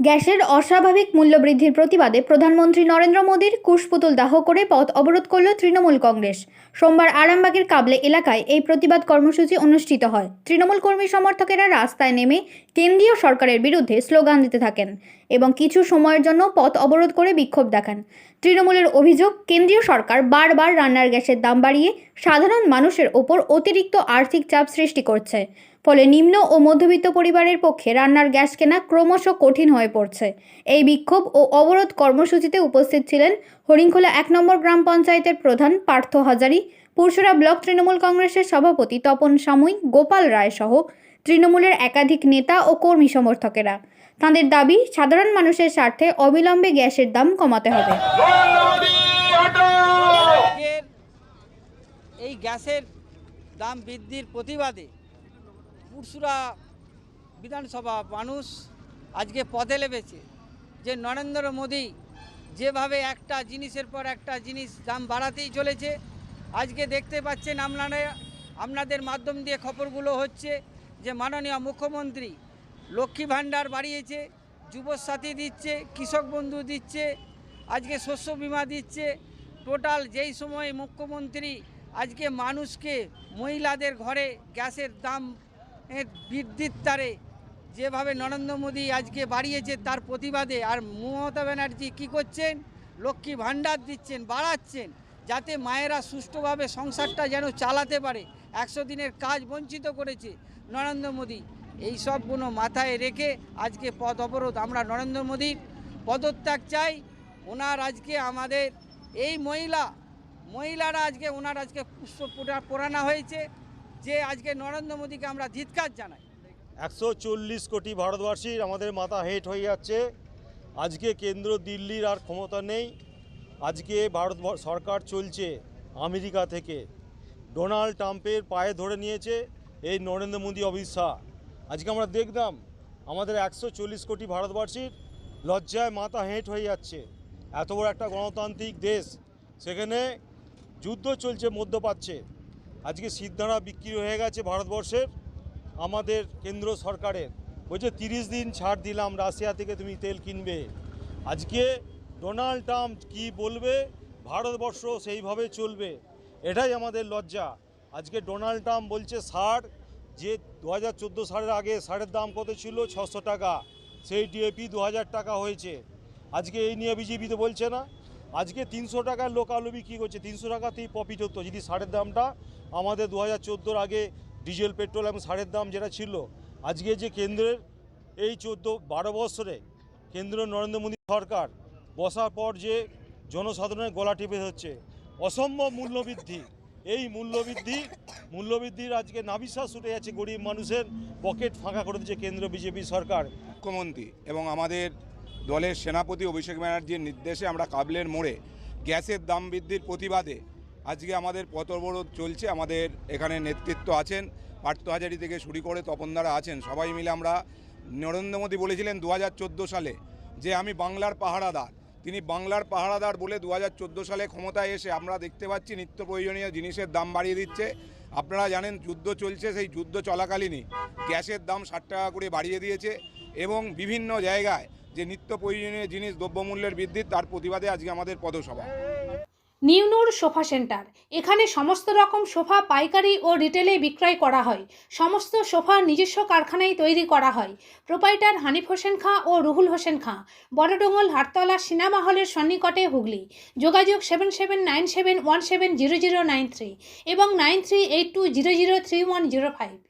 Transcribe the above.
গ্যাসের অস্বাভাবিক মূল্যবৃদ্ধির প্রতিবাদে প্রধানমন্ত্রী নরেন্দ্র মোদীর কুশপুতুল দাহ করে পথ অবরোধ করল তৃণমূল কংগ্রেস। সোমবার আরামবাগের কাবলে এলাকায় এই প্রতিবাদ কর্মসূচি অনুষ্ঠিত হয়। তৃণমূল কর্মী সমর্থকেরা রাস্তায় নেমে কেন্দ্রীয় সরকারের বিরুদ্ধে স্লোগান দিতে থাকেন এবং কিছু সময়ের জন্য পথ অবরোধ করে বিক্ষোভ দেখান। তৃণমূলের অভিযোগ, কেন্দ্রীয় সরকার বারবার রান্নার গ্যাসের দাম বাড়িয়ে সাধারণ মানুষের ওপর অতিরিক্ত আর্থিক চাপ সৃষ্টি করছে। ফলে নিম্ন ও মধ্যবিত্ত পরিবারের পক্ষে রান্নার গ্যাস কেনা ক্রমশ কঠিন হয়ে পড়ছে। এই বিক্ষোভ ও অবরোধ কর্মসূচিতে উপস্থিত ছিলেন হরিণখোলা ১ নম্বর গ্রাম পঞ্চায়েতের প্রধান পার্থ হাজারি, পুরসুরা ব্লক তৃণমূল কংগ্রেসের সভাপতি তপন সামুই, গোপাল রায় সহ তৃণমূলের একাধিক নেতা ও কর্মী সমর্থকেরা। তাঁদের দাবি, সাধারণ মানুষের স্বার্থে অবিলম্বে গ্যাসের দাম কমাতে হবে। এই গ্যাসের দাম বৃদ্ধির প্রতিবাদে পুরসুরা বিধানসভা মানুষ আজকে পথে নেমেছে। যে নরেন্দ্র মোদী যেভাবে একটা জিনিসের পর একটা জিনিস দাম বাড়াতেই চলেছে, আজকে দেখতে পাচ্ছেন আপনাদের মাধ্যম দিয়ে খবরগুলো হচ্ছে যে মাননীয় মুখ্যমন্ত্রী লক্ষ্মী ভাণ্ডার বাড়িয়েছে, যুবসাথী দিচ্ছে, কৃষক বন্ধু দিচ্ছে, আজকে শস্য বীমা দিচ্ছে। টোটাল যেই সময় মুখ্যমন্ত্রী আজকে মানুষকে, মহিলাদের ঘরে গ্যাসের দাম বৃদ্ধির তারে যেভাবে নরেন্দ্র মোদী আজকে বাড়িয়েছে তার প্রতিবাদে আর মমতা ব্যানার্জি কী করছেন, লক্ষ্মী ভাণ্ডার দিচ্ছেন, বাড়াচ্ছেন, যাতে মায়েরা সুষ্ঠুভাবে সংসারটা যেন চালাতে পারে। 100 দিনের কাজ বঞ্চিত করেছে নরেন্দ্র মোদী। এই সবগুলো মাথায় রেখে আজকে পথ অবরোধ। আমরা নরেন্দ্র মোদীর পদত্যাগ চাই। ওনার আজকে আমাদের এই মহিলারা ওনার আজকে পুষ্প পোড়ানো হয়েছে, যে আজকে নরেন্দ্র মোদীকে আমরা ধিক্কার জানাই। 140 কোটি ভারতবাসীর আমাদের মাথা হেঁট হয়ে যাচ্ছে। আজকে কেন্দ্র দিল্লির আর ক্ষমতা নেই। আজকে ভারত সরকার চলছে আমেরিকা থেকে। ডোনাল্ড ট্রাম্পের পায়ে ধরে নিয়েছে এই নরেন্দ্র মোদী, অমিত শাহ। আজকে আমরা দেখলাম আমাদের 140 কোটি ভারতবাসীর লজ্জায় মাথা হেঁট হয়ে যাচ্ছে। এত বড় একটা গণতান্ত্রিক দেশ, সেখানে যুদ্ধ চলছে মধ্যপ্রাচ্যে। আজকে সিদ্ধারা বিক্রি হয়ে গেছে ভারতবর্ষের। আমাদের কেন্দ্র সরকারের বলছে 30 দিন ছাড় দিলাম, রাশিয়া থেকে তুমি তেল কিনবে। আজকে ডোনাল্ড ট্রাম্প কি বলবে, ভারতবর্ষ সেইভাবে চলবে। এটাই আমাদের লজ্জা। আজকে ডোনাল্ড ট্রাম্প বলছে সার, যে 2014 সালের আগে সারের দাম কত ছিল, 600 টাকা, সেই ডিএপি 2000 টাকা হয়েছে। আজকে এই নিয়ে বিজেপি তো বলছে না। আজকে 300 টাকার লোক আলু বিক্রি করছে, 300 টাকাতেই প্রফিট হতো যদি সারের দামটা আমাদের 2014 আগে ডিজেল, পেট্রোল এবং সারের দাম যেটা ছিল। আজকে যে কেন্দ্রের এই 14-12 বছরে কেন্দ্র নরেন্দ্র মোদী সরকার বসার পর যে জনসাধারণের গলা টিপে হচ্ছে অসম্ভব মূল্যবৃদ্ধি। এই মূল্যবৃদ্ধির আজকে নাভিশ্বাস উঠে যাচ্ছে, গরিব মানুষের পকেট ফাঁকা করে দিচ্ছে কেন্দ্র বিজেপি সরকার। মুখ্যমন্ত্রী এবং আমাদের দলের সেনাপতি অভিষেক ব্যানার্জির নির্দেশে আমরা কাবলের মোড়ে গ্যাসের দাম বৃদ্ধির প্রতিবাদে আজকে আমাদের পথ অবরোধ চলছে। আমাদের এখানে নেতৃত্ব আছেন, পার্থ হাজারি থেকে শুরু করে তপনদারা আছেন। সবাই মিলে আমরা, নরেন্দ্র মোদী বলেছিলেন 2014 সালে যে আমি বাংলার পাহারাদার। তিনি বাংলার পাহারাদার বলে 2014 সালে ক্ষমতায় এসে আমরা দেখতে পাচ্ছি নিত্য প্রয়োজনীয় জিনিসের দাম বাড়িয়ে দিচ্ছে। আপনারা জানেন যুদ্ধ চলছে, সেই যুদ্ধ চলাকালীনই গ্যাসের দাম 60 টাকা করে বাড়িয়ে দিয়েছে এবং বিভিন্ন জায়গায় যে নিত্য প্রয়োজনীয় জিনিস দ্রব্যমূল্যের বৃদ্ধি, তার প্রতিবাদে আজকে আমাদের পথসভা। নিউ নূর সোফা সেন্টার, এখানে সমস্ত রকম সোফা পাইকারি ও রিটেলে বিক্রয় করা হয়। সমস্ত সোফা নিজস্ব কারখানায় তৈরি করা হয়। প্রোপাইটার হানিফ হোসেন খাঁ ও রুহুল হোসেন খাঁ, বড়ডোঙ্গল, হাটতলা, সিনেমা হলের সন্নিকটে, হুগলি। যোগাযোগ 7797170093 এবং 9382003105।